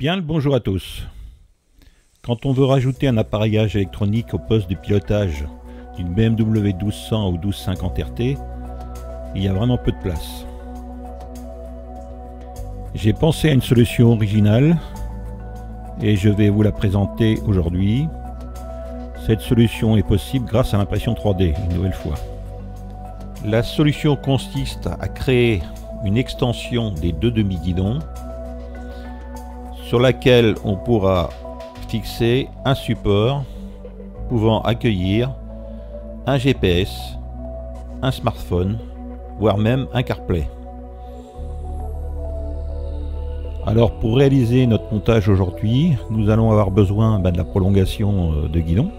Bien le bonjour à tous. Quand on veut rajouter un appareillage électronique au poste de pilotage d'une BMW 1200 ou 1250 RT, il y a vraiment peu de place. J'ai pensé à une solution originale et je vais vous la présenter aujourd'hui. Cette solution est possible grâce à l'impression 3D, une nouvelle fois. La solution consiste à créer une extension des deux demi-guidons sur laquelle on pourra fixer un support pouvant accueillir un GPS, un smartphone, voire même un CarPlay. Alors pour réaliser notre montage aujourd'hui, nous allons avoir besoin de la prolongation de guidon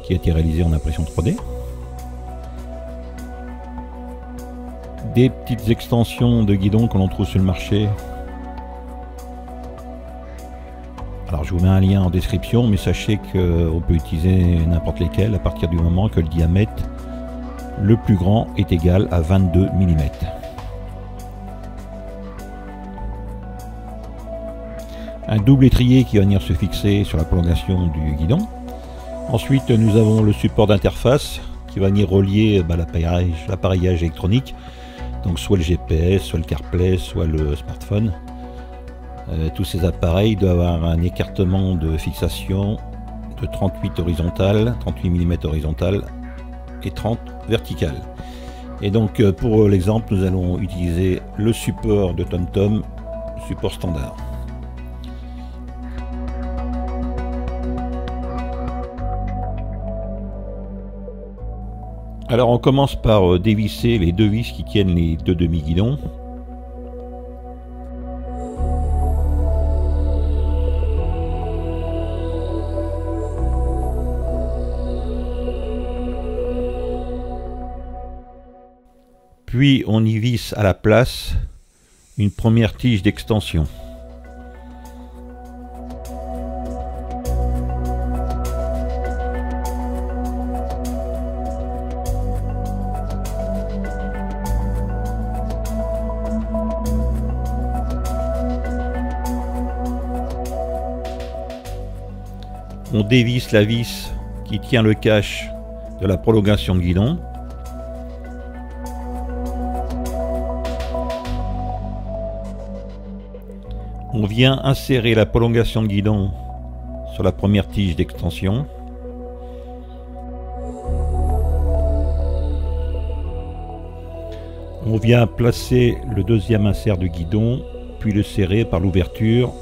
qui a été réalisée en impression 3D. Des petites extensions de guidon que l'on trouve sur le marché. Alors je vous mets un lien en description, mais sachez qu'on peut utiliser n'importe lesquelles à partir du moment que le diamètre le plus grand est égal à 22 mm. Un double étrier qui va venir se fixer sur la prolongation du guidon. Ensuite nous avons le support d'interface qui va venir relier l'appareillage électronique, donc soit le GPS, soit le CarPlay, soit le smartphone. Tous ces appareils doivent avoir un écartement de fixation de 38 horizontal, 38 mm horizontal et 30 vertical. Et donc pour l'exemple, nous allons utiliser le support de TomTom, support standard. Alors on commence par dévisser les deux vis qui tiennent les deux demi-guidons. Puis on y visse à la place une première tige d'extension. On dévisse la vis qui tient le cache de la prolongation de guidon. On vient insérer la prolongation de guidon sur la première tige d'extension. On vient placer le deuxième insert de guidon, puis le serrer par l'ouverture.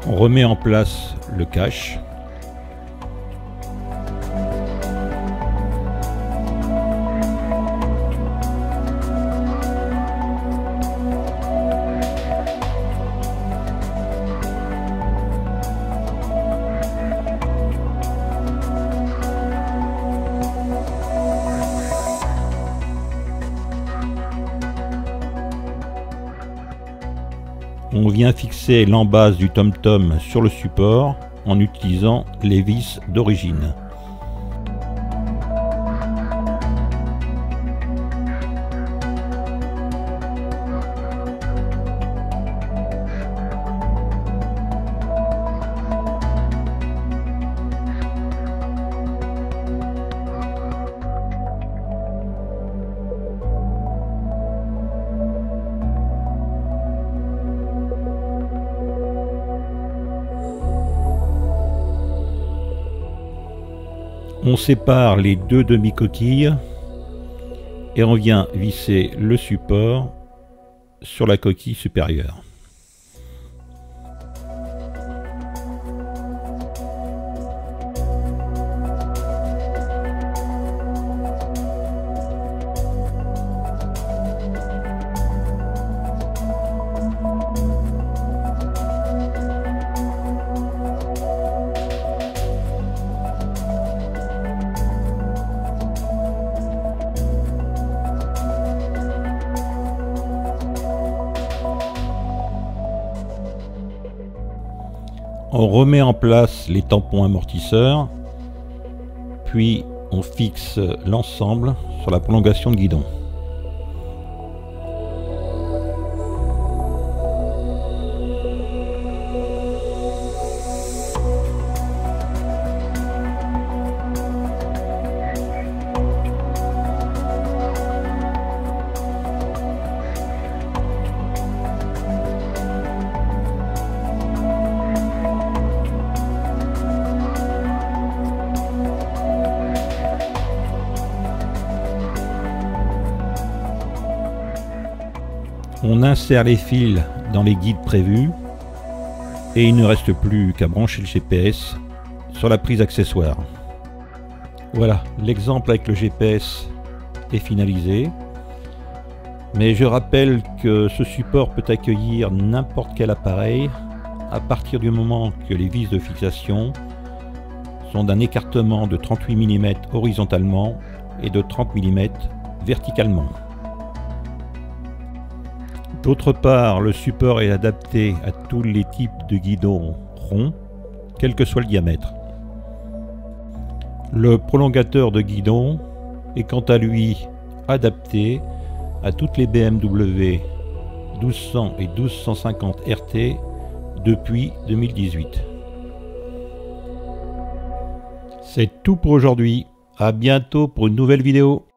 On remet en place le cache. On vient fixer l'embase du TomTom sur le support en utilisant les vis d'origine. On sépare les deux demi-coquilles et on vient visser le support sur la coquille supérieure. On remet en place les tampons amortisseurs, puis on fixe l'ensemble sur la prolongation de guidon. On insère les fils dans les guides prévus et il ne reste plus qu'à brancher le GPS sur la prise accessoire. Voilà, l'exemple avec le GPS est finalisé. Mais je rappelle que ce support peut accueillir n'importe quel appareil à partir du moment que les vis de fixation sont d'un écartement de 38 mm horizontalement et de 30 mm verticalement. D'autre part, le support est adapté à tous les types de guidons ronds, quel que soit le diamètre. Le prolongateur de guidon est quant à lui adapté à toutes les BMW 1200 et 1250 RT depuis 2018. C'est tout pour aujourd'hui. À bientôt pour une nouvelle vidéo.